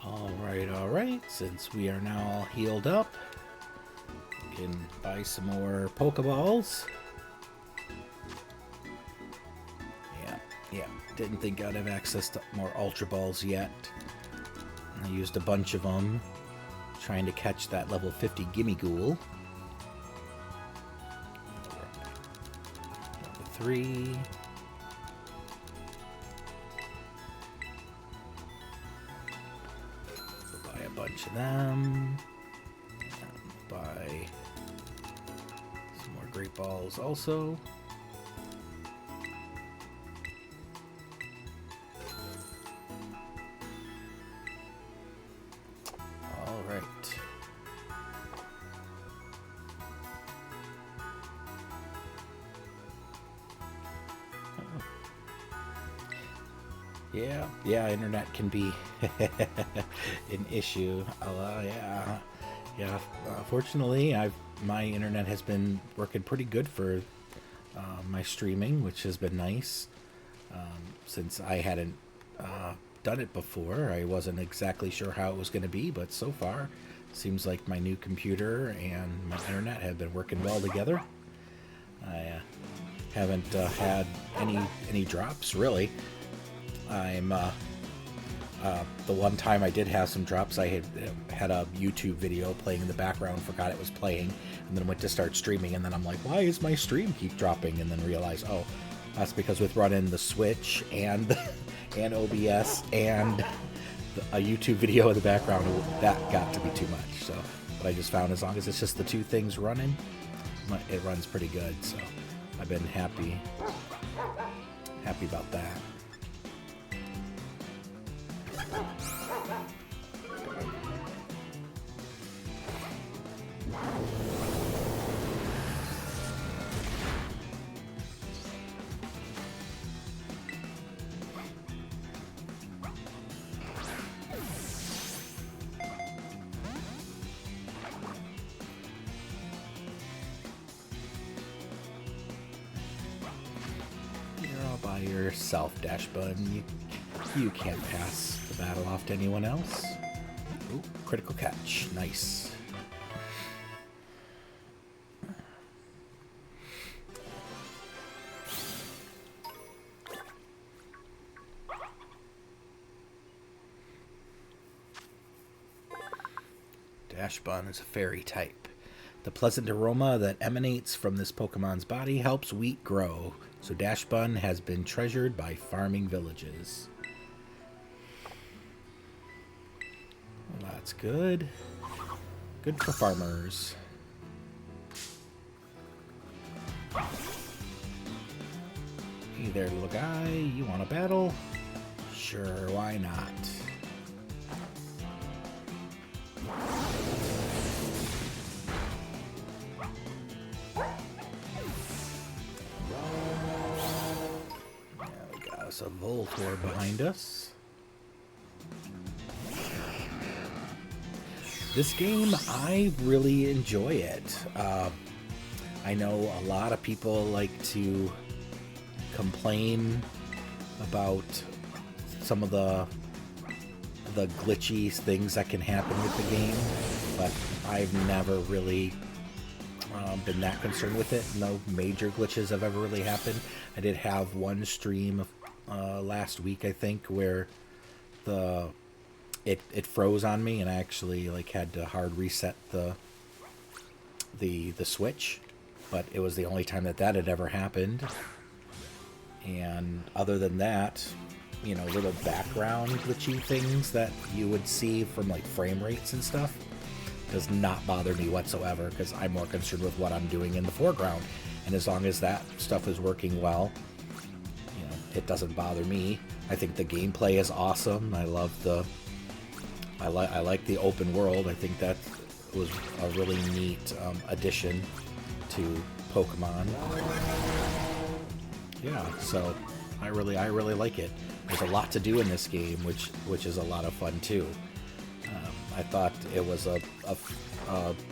Alright. Since we are now all healed up, we can buy some more Pokeballs. Yeah. Didn't think I'd have access to more Ultra Balls yet. I used a bunch of them trying to catch that level 50 Gimme Ghoul. Number 3. Buy a bunch of them. Buy some more Great Balls also. Yeah, internet can be an issue. Yeah. Fortunately, my internet has been working pretty good for my streaming, which has been nice. Since I hadn't done it before, I wasn't exactly sure how it was going to be, but so far, seems like my new computer and my internet have been working well together. I haven't had any drops really. The one time I did have some drops, I had a YouTube video playing in the background, forgot it was playing, and then went to start streaming, and then I'm like, why is my stream keep dropping? And then realized, oh, that's because with running the Switch and OBS and a YouTube video in the background, that got to be too much. So, but I just found as long as it's just the two things running, it runs pretty good. So I've been happy about that. You're all by yourself, Dash Bun. You can't pass the battle off to anyone else. Ooh, critical catch. Nice. Dash Bun is a fairy type. The pleasant aroma that emanates from this Pokemon's body helps wheat grow, so Dash Bun has been treasured by farming villages. Well, that's good. Good for farmers. Hey there, little guy. You want a battle? Sure, why not? There we go. So Voltorb behind us. This game, I really enjoy it. I know a lot of people like to complain about some of the glitchy things that can happen with the game, but I've never really been that concerned with it. No major glitches have ever really happened. I did have one stream last week, I think, where it froze on me, and I actually had to hard reset the Switch. But it was the only time that had ever happened. And other than that, little background glitchy things that you would see from frame rates and stuff does not bother me whatsoever, because I'm more concerned with what I'm doing in the foreground. And as long as that stuff is working well, it doesn't bother me. I think the gameplay is awesome. I love I like the open world. I think that was a really neat addition to Pokemon. Yeah, so I really like it. There's a lot to do in this game, which is a lot of fun too. I thought it was a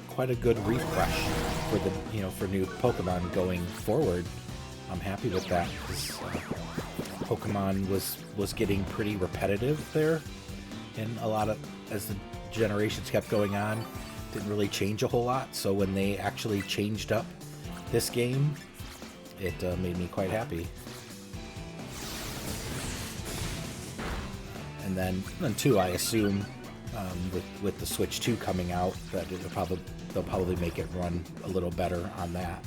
quite a good refresh for for new Pokemon going forward. I'm happy with that, because Pokemon was getting pretty repetitive there in a lot of, as the generations kept going on, didn't really change a whole lot. So when they actually changed up this game, it made me quite happy. And then too, I assume with the Switch 2 coming out, that they'll probably make it run a little better on that.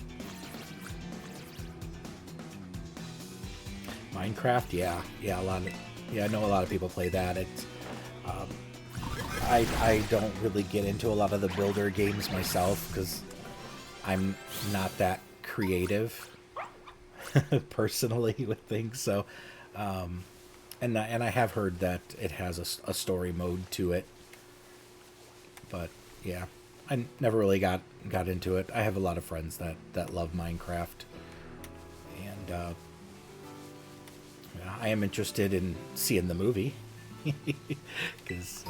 Minecraft, yeah, I know a lot of people play that. It's I don't really get into a lot of the builder games myself because I'm not that creative personally with things. So, and I have heard that it has a story mode to it, but yeah, I never really got into it. I have a lot of friends that love Minecraft, and I am interested in seeing the movie because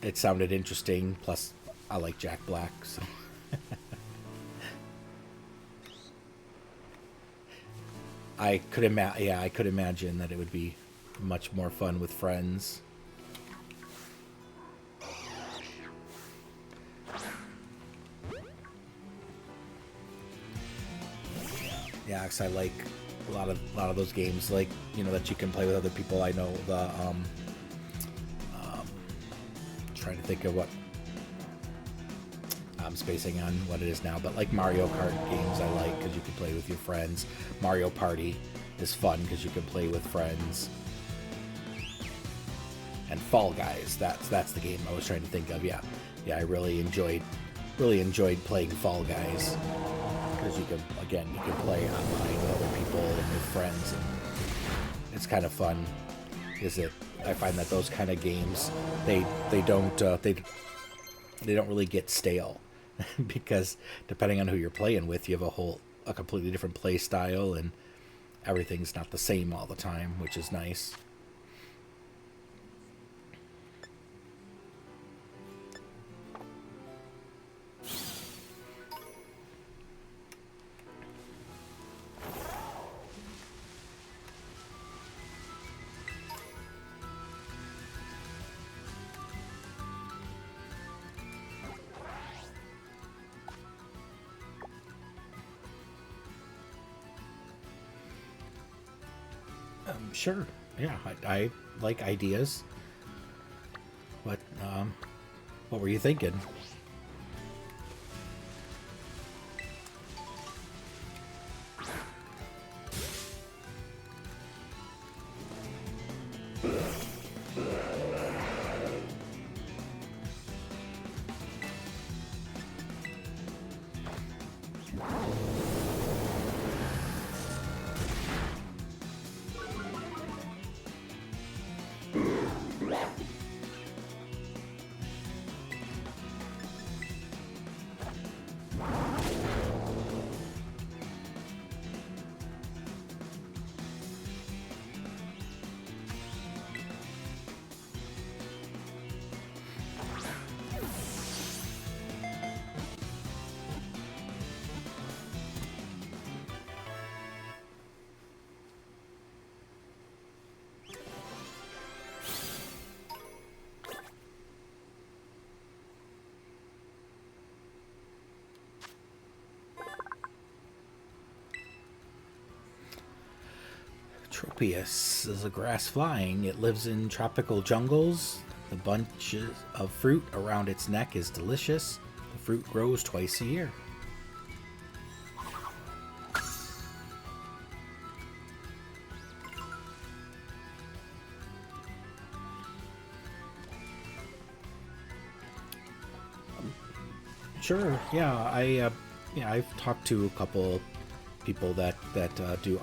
it sounded interesting. Plus, I like Jack Black, so. I could imagine that it would be much more fun with friends. Yeah, because I like a lot of those games, like, you know, that you can play with other people. I know the trying to think of what I'm spacing on what it is now, but like Mario Kart games I like because you can play with your friends. Mario Party is fun because you can play with friends. And Fall Guys, that's the game I was trying to think of. Yeah, I really enjoyed playing Fall Guys because you can play online with other people and with friends, and it's kind of fun. I find that those kind of games, they don't really get stale because depending on who you're playing with, you have a completely different play style, and everything's not the same all the time, which is nice. Sure. Yeah, I like ideas. What were you thinking? Tropius is a grass flying. It lives in tropical jungles. The bunch of fruit around its neck is delicious. The fruit grows twice a year. Sure. Yeah, I've talked to a couple people that do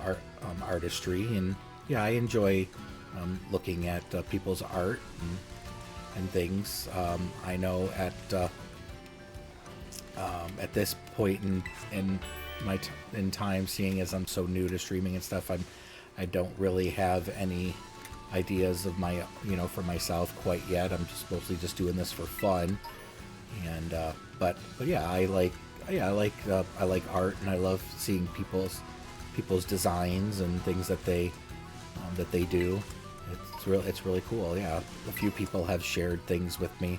artistry, and yeah, I enjoy looking at people's art and things. I know at this point in in time, seeing as I'm so new to streaming and stuff, I don't really have any ideas of my for myself quite yet. I'm just mostly just doing this for fun, and but yeah, I like art, and I love seeing people's designs and things that they do, It's really cool. Yeah, a few people have shared things with me,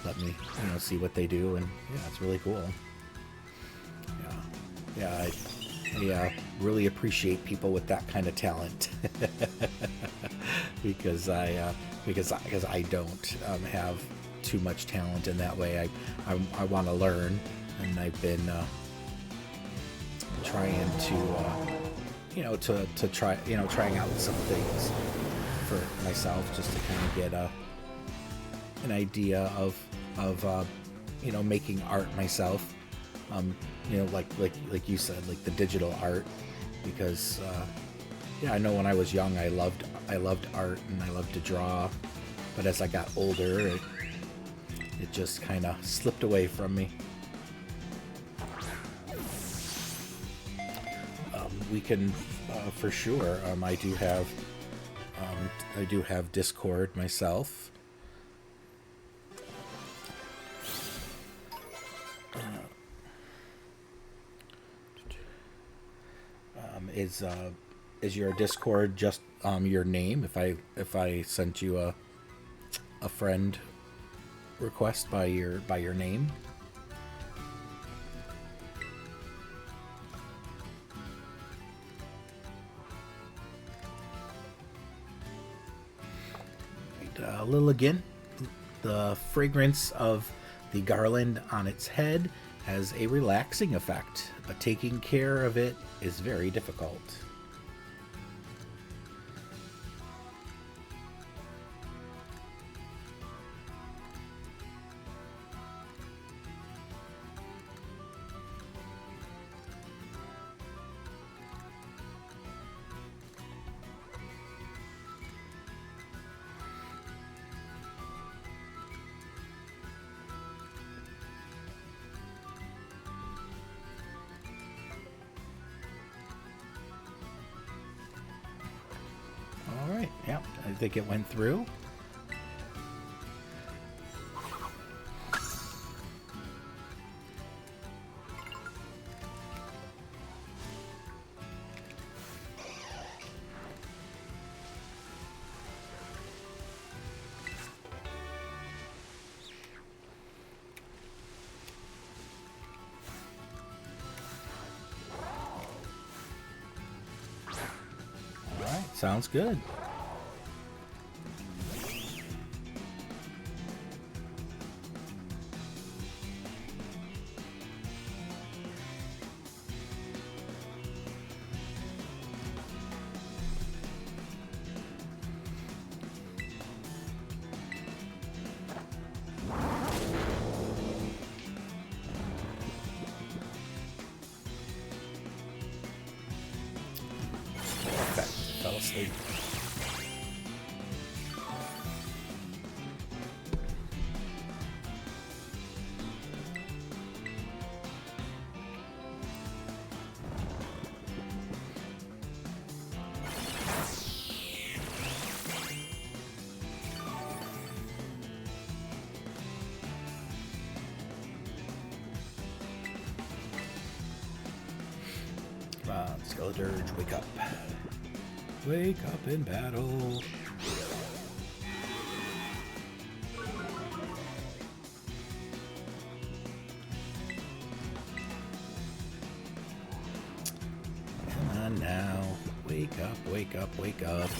let me see what they do, and yeah, it's really cool. Yeah, I really appreciate people with that kind of talent because I don't have too much talent in that way. I want to learn, and I've been trying to trying out some things for myself just to kind of get an idea of making art myself. Like you said, like the digital art, because I know when I was young I loved art and I loved to draw, but as I got older it just kind of slipped away from me. We can for sure. I do have Discord myself. Is your Discord just your name? If I sent you a friend request by your name? Lilligan, the fragrance of the garland on its head has a relaxing effect, but taking care of it is very difficult. All right, yeah, I think it went through. All right, sounds good. Fell asleep. Come on, Skeledirge, wake up. Wake up in battle. Come on now. Wake up, wake up, wake up.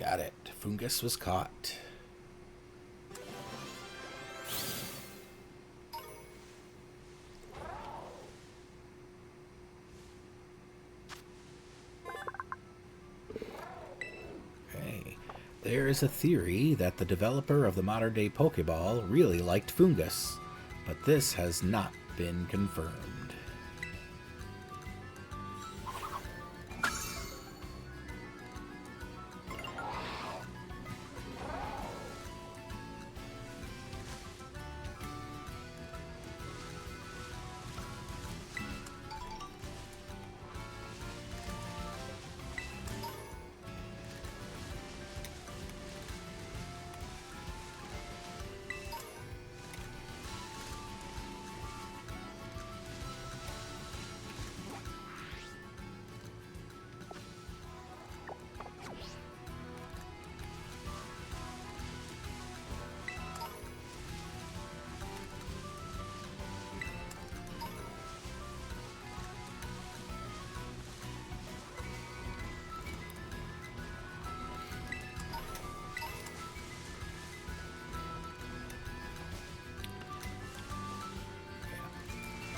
at it. Fungus was caught. Okay. There is a theory that the developer of the modern-day Pokeball really liked Fungus, but this has not been confirmed.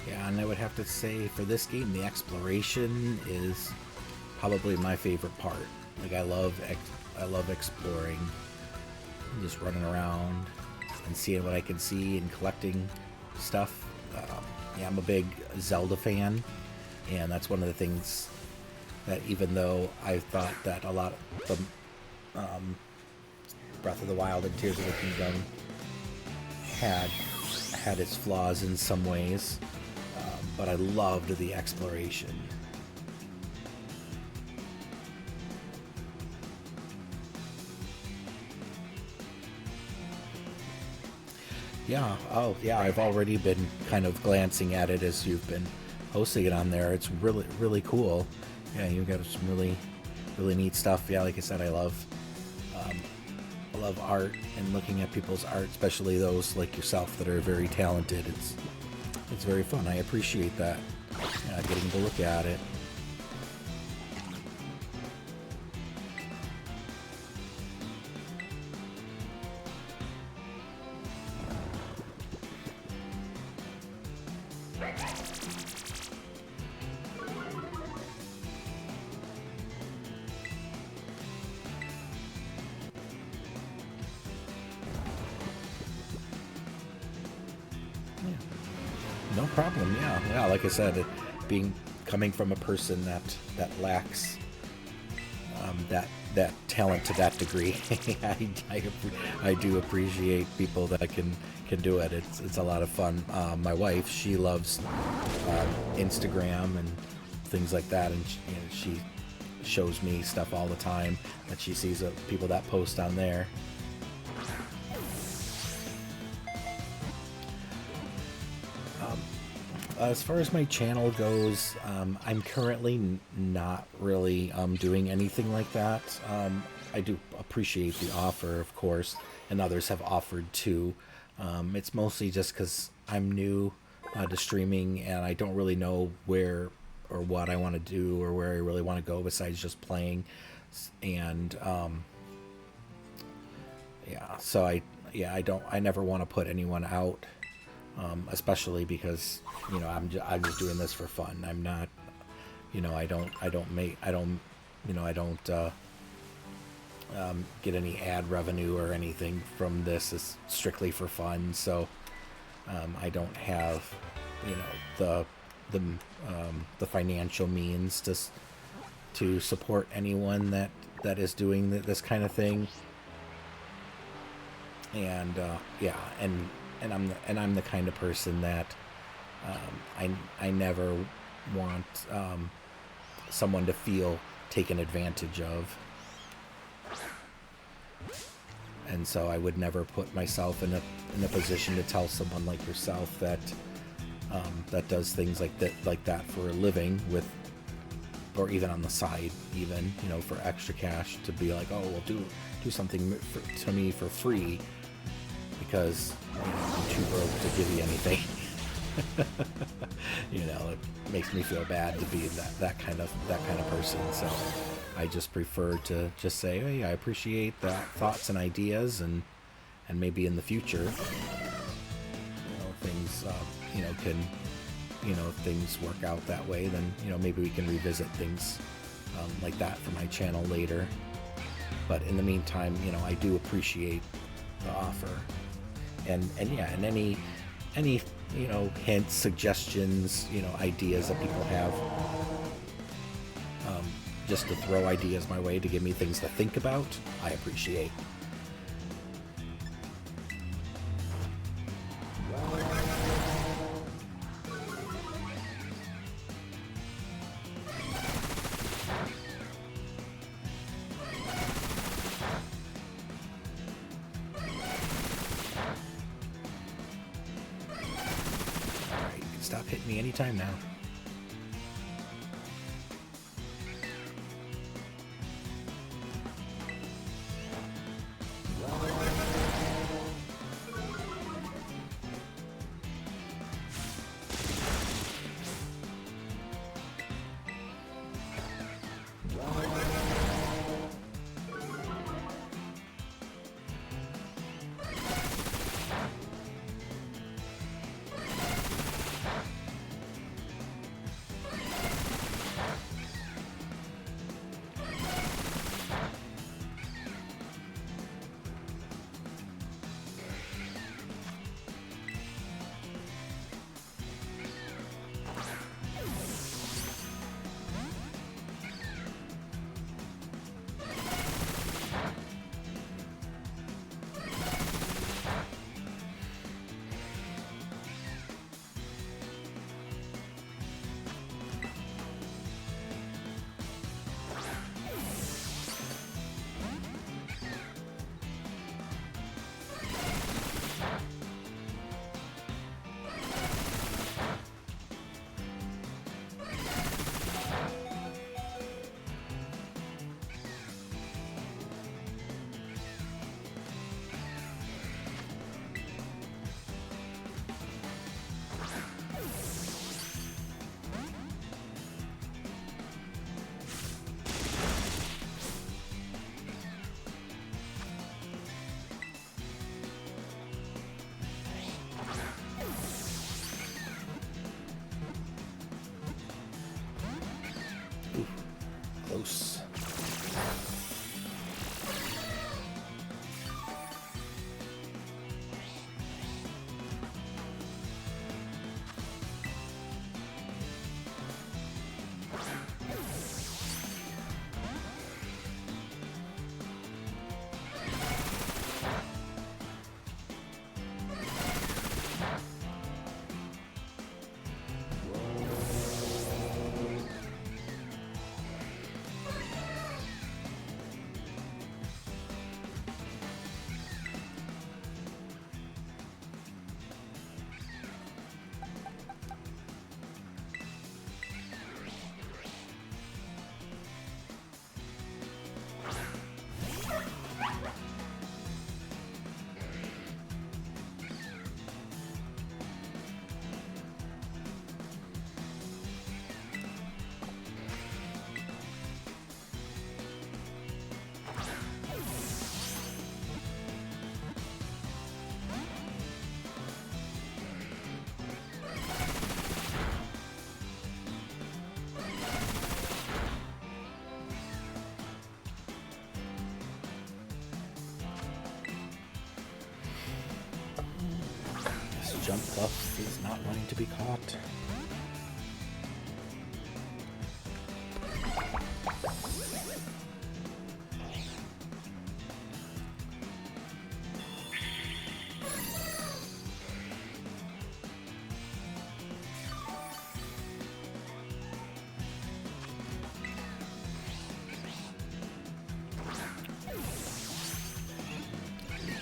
Yeah, and I would have to say for this game, the exploration is probably my favorite part. Like I love exploring, and just running around and seeing what I can see and collecting stuff. Yeah, I'm a big Zelda fan, and that's one of the things that even though I thought that a lot of the Breath of the Wild and Tears of the Kingdom had its flaws in some ways, but I loved the exploration. Yeah, oh yeah, I've already been kind of glancing at it as you've been posting it on there. It's really, really cool. Yeah, you've got some really, really neat stuff. Yeah, like I said, I love art and looking at people's art, especially those like yourself that are very talented. It's very fun. I appreciate that. Getting to look at it. No problem. Yeah. Like I said, coming from a person that lacks that talent to that degree, I do appreciate people that can do it. It's a lot of fun. My wife, she loves Instagram and things like that, and she shows me stuff all the time that she sees of people that post on there. As far as my channel goes, I'm currently not really doing anything like that. I do appreciate the offer, of course, and others have offered too. It's mostly just because I'm new to streaming and I don't really know where or what I want to do or where I really want to go besides just playing. And yeah, so I never want to put anyone out. Especially because I'm just doing this for fun. I'm not, I don't get any ad revenue or anything from this. It's strictly for fun. So I don't have the financial means to support anyone that is doing this kind of thing. And I'm the kind of person that I never want someone to feel taken advantage of, and so I would never put myself in a position to tell someone like yourself that does things like that for a living or even on the side, even for extra cash, to be like, oh well, do something to me for free. Because I'm too broke to give you anything. It makes me feel bad to be that kind of person. So I just prefer to just say, hey, I appreciate the thoughts and ideas, and maybe in the future, things, can, if things work out that way, then, maybe we can revisit things like that for my channel later. But in the meantime, I do appreciate the offer. And any hints, suggestions, ideas that people have, just to throw ideas my way to give me things to think about, I appreciate. Stop hitting me anytime now. Close. Jump buff is not wanting to be caught.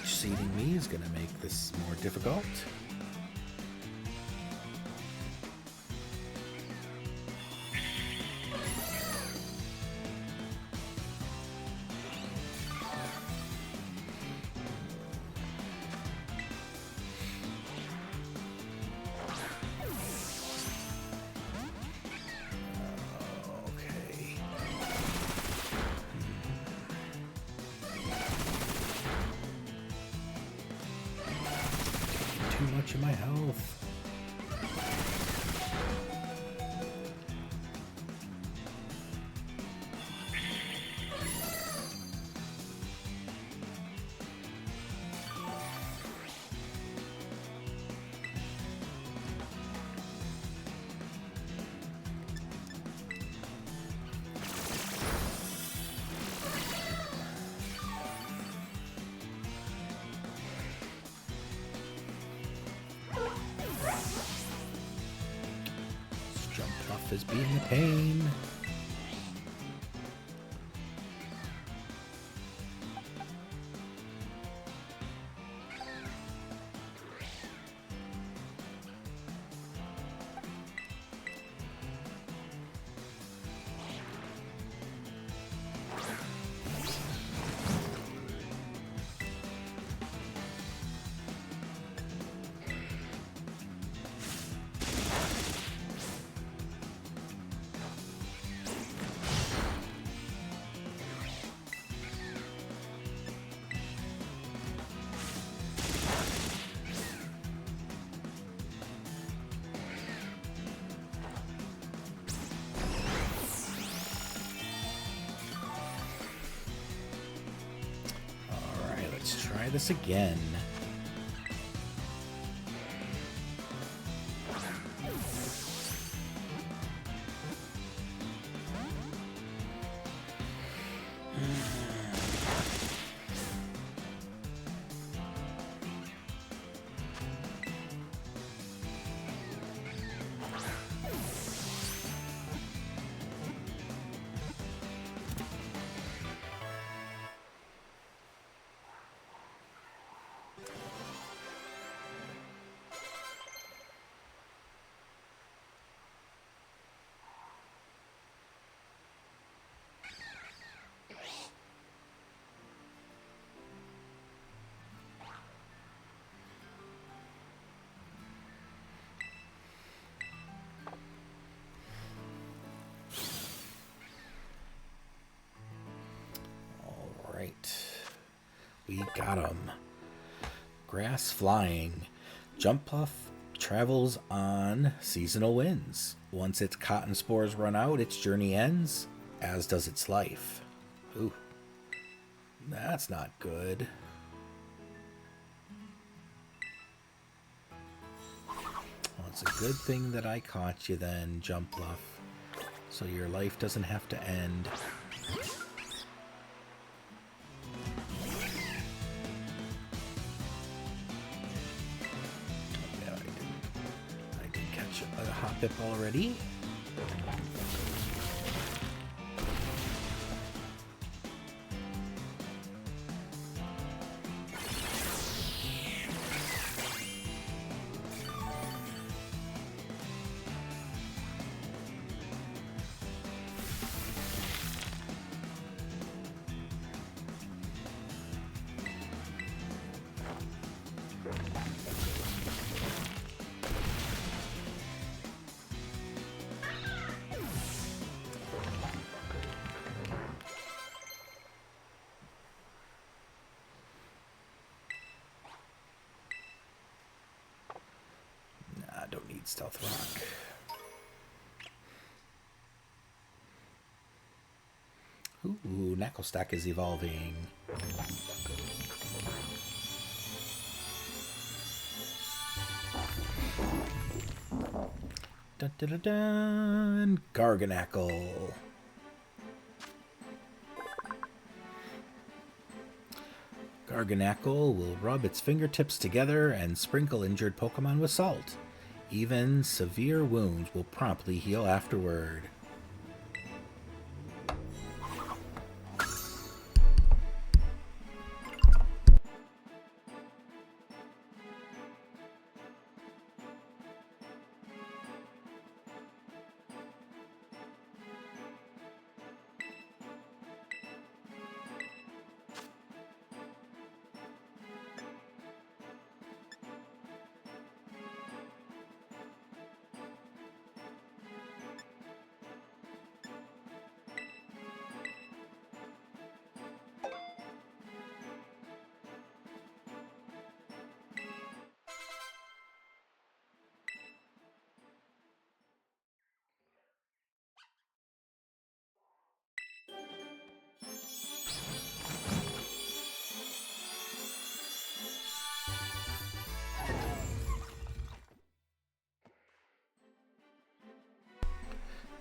Seeding me is going to make this more difficult. to my health. Is being a pain. Let's try this again. We got him. Grass flying. Jump Puff travels on seasonal winds. Once its cotton spores run out, its journey ends, as does its life. Ooh. That's not good. Well, it's a good thing that I caught you then, Jump Puff. So your life doesn't have to end. Pip already. Stealth Rock. Ooh, Knuckle Stack is evolving. Dun dun dun dun! Garganackle. Garganackle will rub its fingertips together and sprinkle injured Pokemon with salt. Even severe wounds will promptly heal afterward.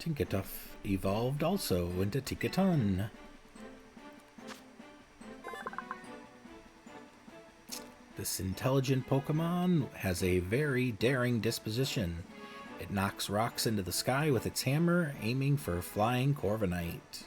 Tinkaton evolved also into Tinkaton. This intelligent Pokemon has a very daring disposition. It knocks rocks into the sky with its hammer, aiming for flying Corviknight.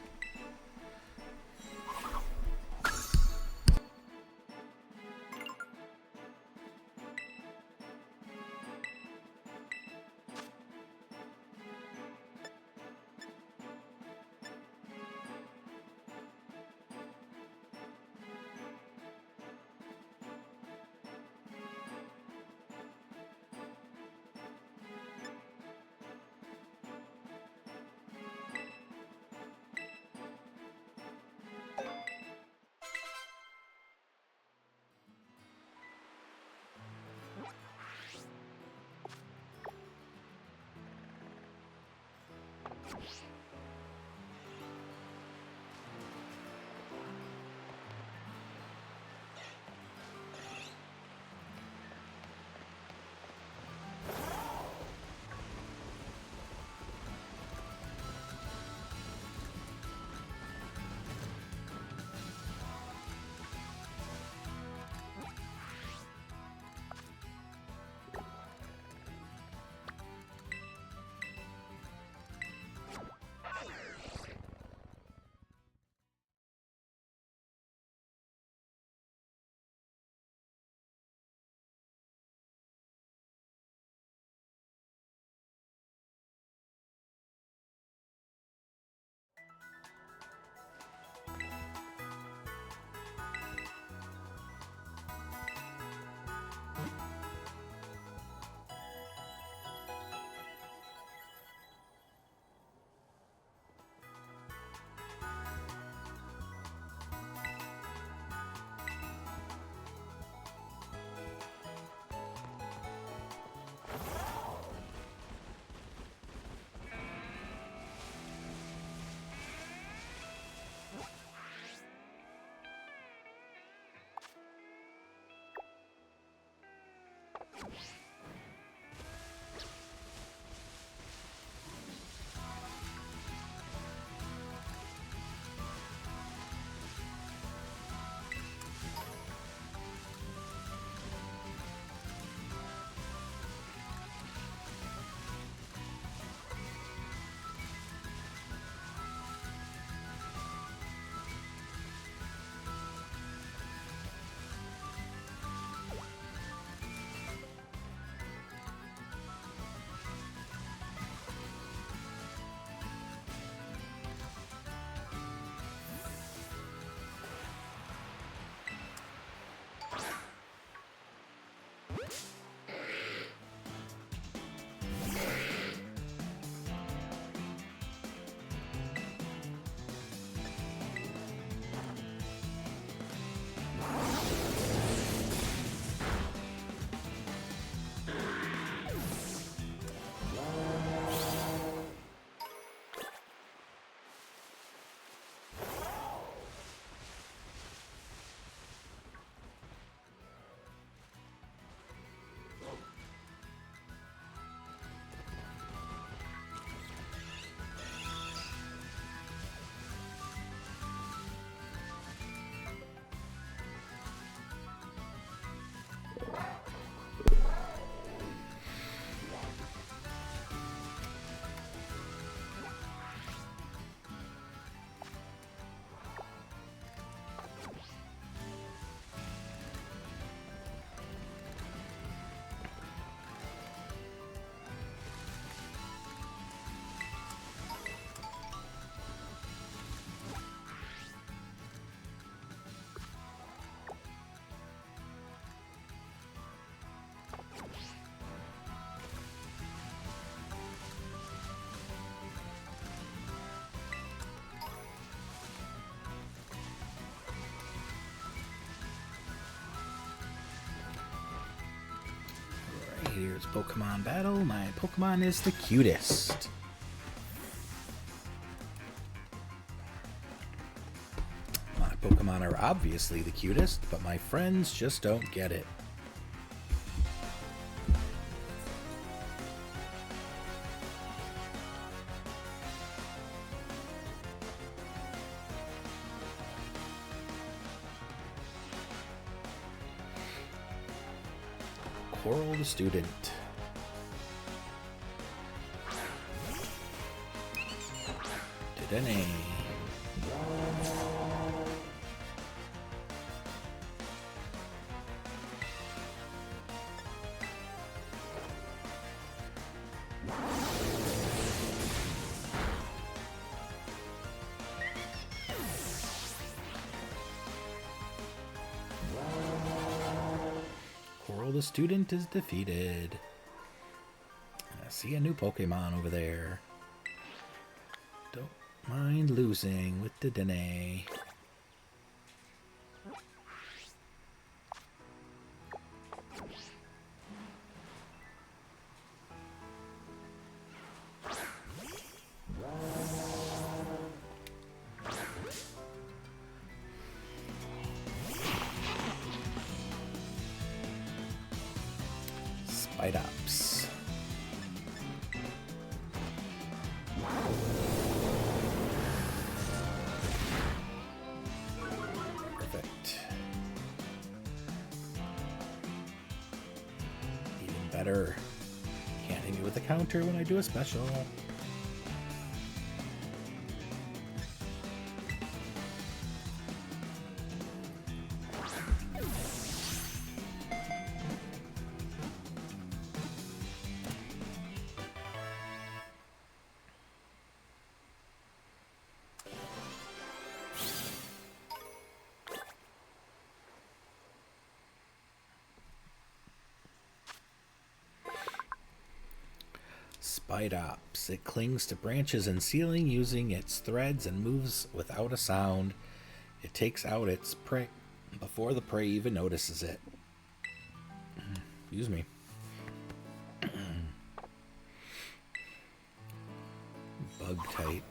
Here's Pokemon battle. My Pokemon is the cutest. My Pokemon are obviously the cutest, but my friends just don't get it. Coral the student. Didn't. Coral the student is defeated. I see a new Pokemon over there. Don't mind losing with the Dene. Spite-ups. Perfect. Even better. Can't hit me with a counter when I do a special. Spite-ups. It clings to branches and ceiling using its threads and moves without a sound. It takes out its prey before the prey even notices it. Excuse me. Bug type.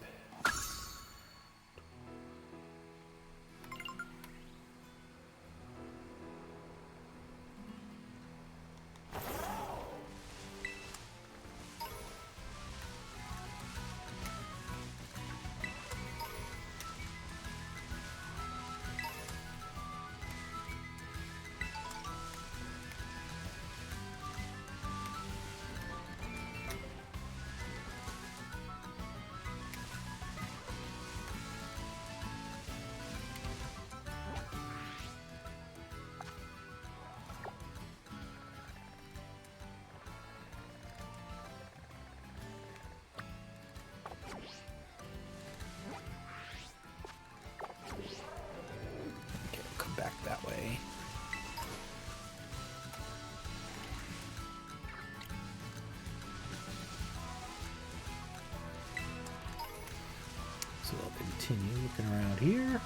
Back that way. So I'll continue looking around here.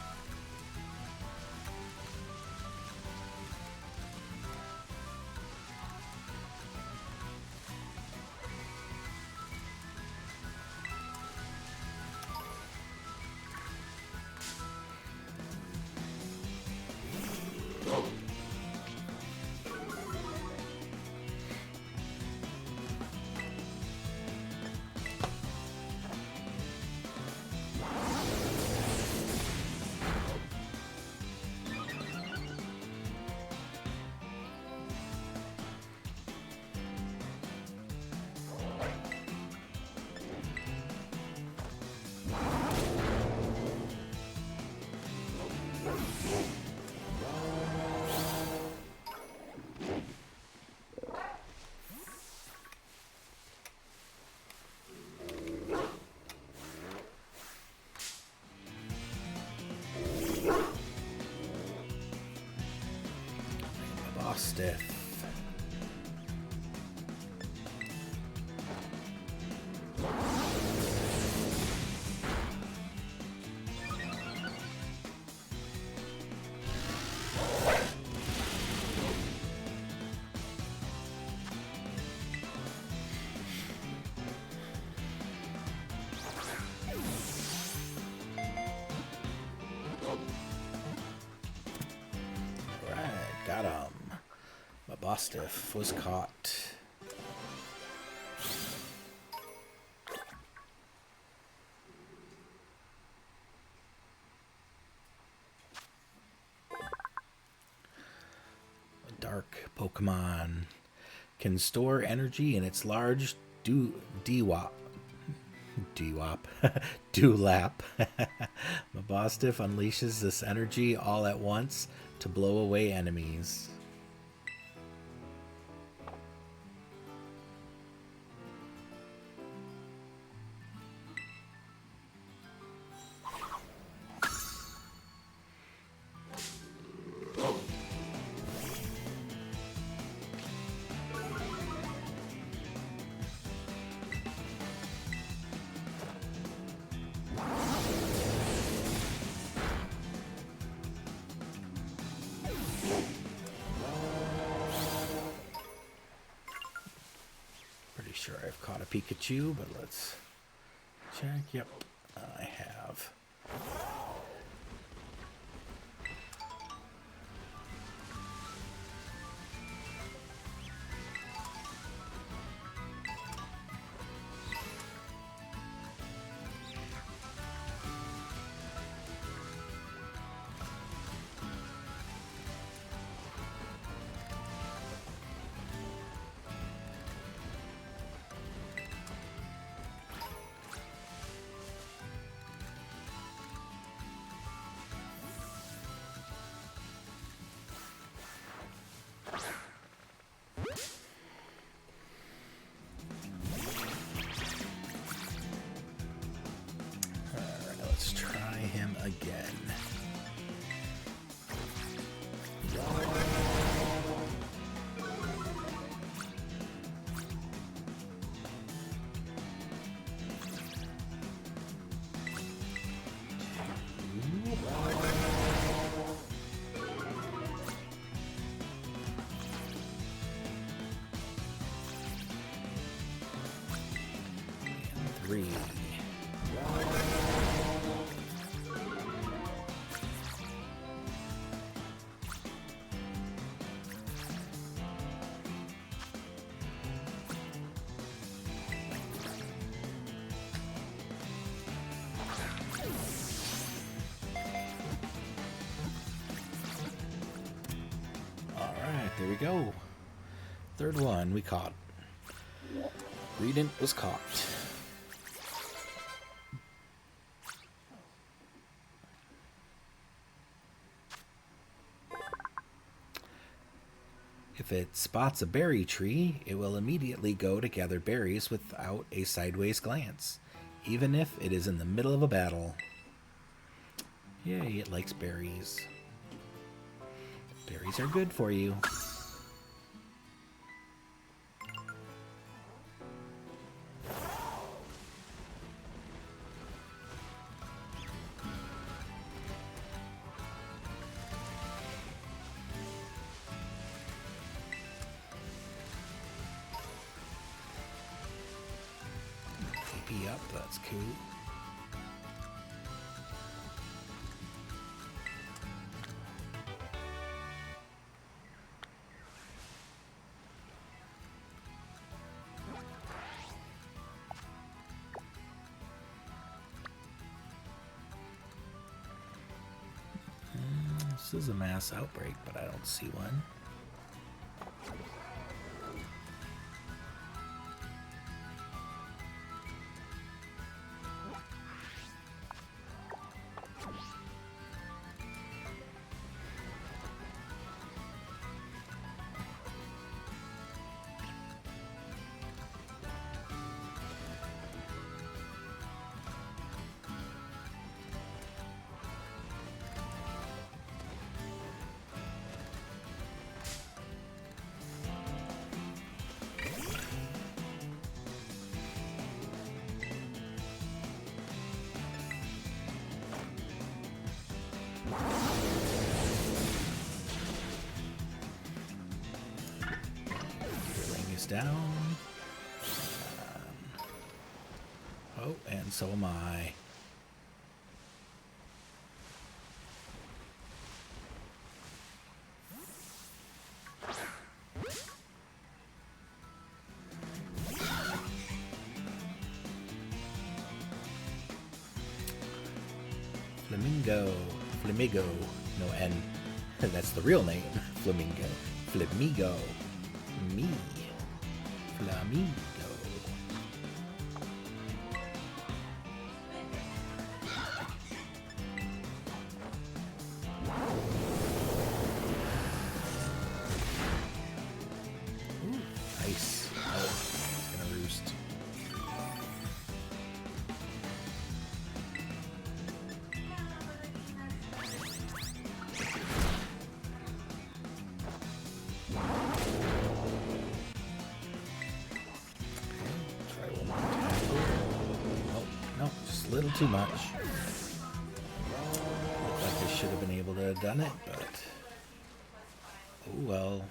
Stiff. Alright, got him. Bostiff was caught. A dark Pokemon. can store energy in its large dewap. Dewlap. Mabostiff unleashes this energy all at once to blow away enemies. Sure I've caught a Pikachu, but let's check. Yep, I have. Again. And 3. There we go. Third one we caught. Greedent was caught. If it spots a berry tree, it will immediately go to gather berries without a sideways glance, even if it is in the middle of a battle. Yay, it likes berries. Berries are good for you. KP up, that's cool. This is a mass outbreak, but I don't see one. Down. Oh, and so am I. Flamigo, no N. That's the real name. Flamingo. Flamigo. Me. Flamigo. Ooh, nice. Oh, he's gonna roost. A little too much. Looked like I should have been able to have done it, but oh well.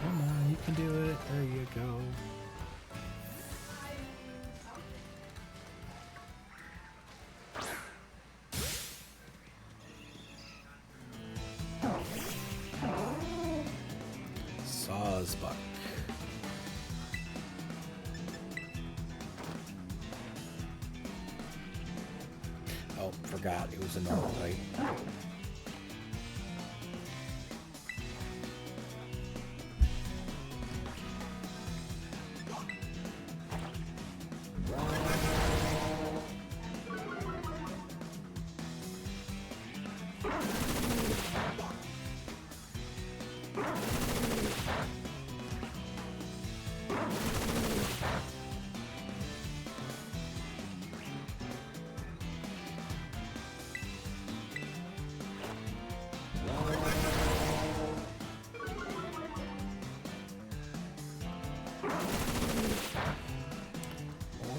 Come on, you can do it. There you go. Sawsbuck. Oh, forgot it was a normal type.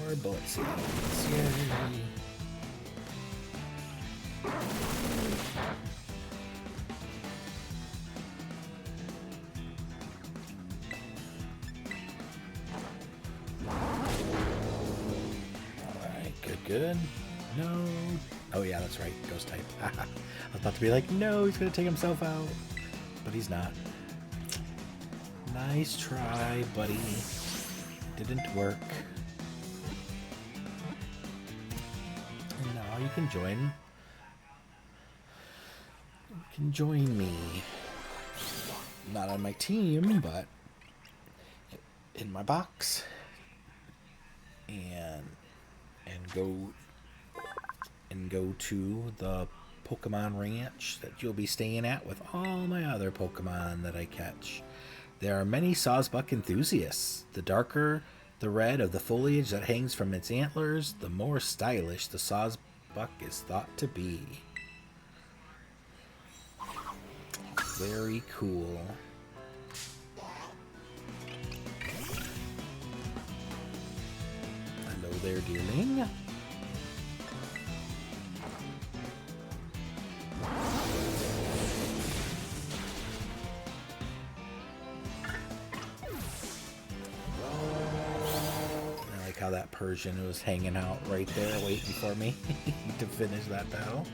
More bullet seeds. Yay. Alright, good. No. Oh yeah, that's right. Ghost type. I was about to be like, no, he's gonna take himself out. But he's not. Nice try, buddy. Didn't work. And now you can join. You can join me. Not on my team, but in my box. And go to the Pokemon Ranch that you'll be staying at with all my other Pokemon that I catch. There are many Sawsbuck enthusiasts. The darker the red of the foliage that hangs from its antlers, the more stylish the Sawsbuck is thought to be. Very cool. Hello there, dearling. How that Persian was hanging out right there waiting for me to finish that battle.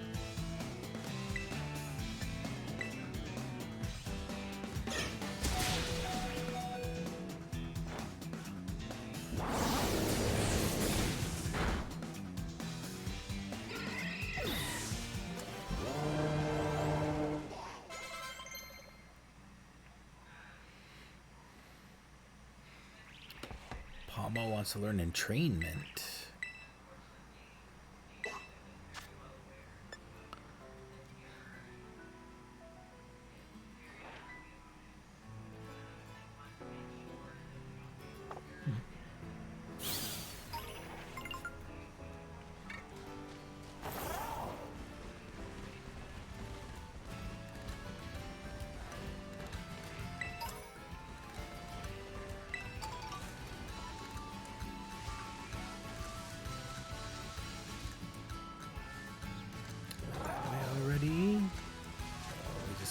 Palmo wants to learn entrainment.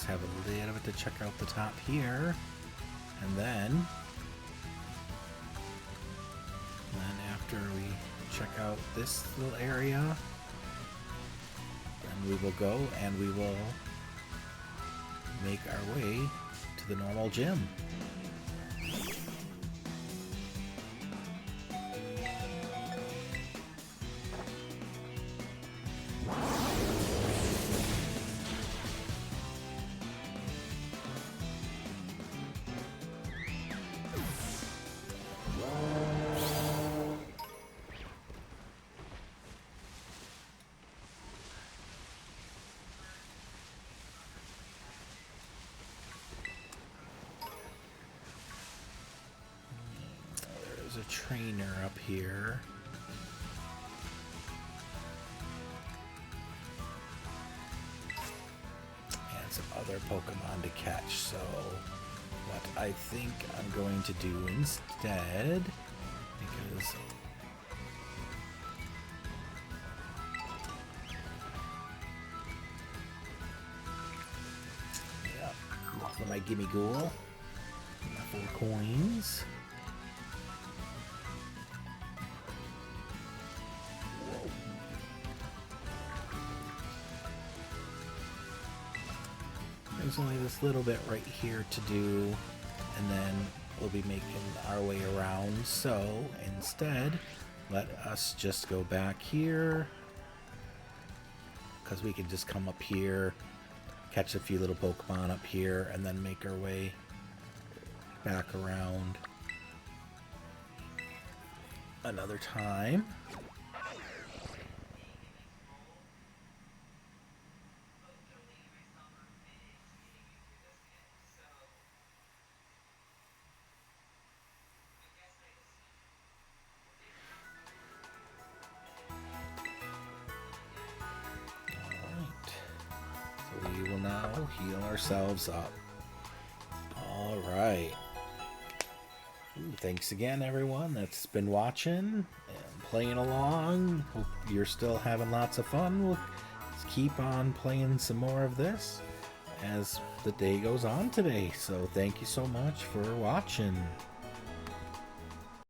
Have a little bit to check out the top here, and then after we check out this little area, then we will go and we will make our way to the normal gym. trainer up here. And some other Pokemon to catch, so what I think I'm going to do instead, because for my Gimme Ghoul, my 4 coins. There's only this little bit right here to do, and then we'll be making our way around. So instead, let us just go back here, because we can just come up here, catch a few little Pokemon up here, and then make our way back around another time. We will now heal ourselves up. Alright. Thanks again, everyone that's been watching and playing along. Hope you're still having lots of fun. We'll keep on playing some more of this as the day goes on today. So thank you so much for watching.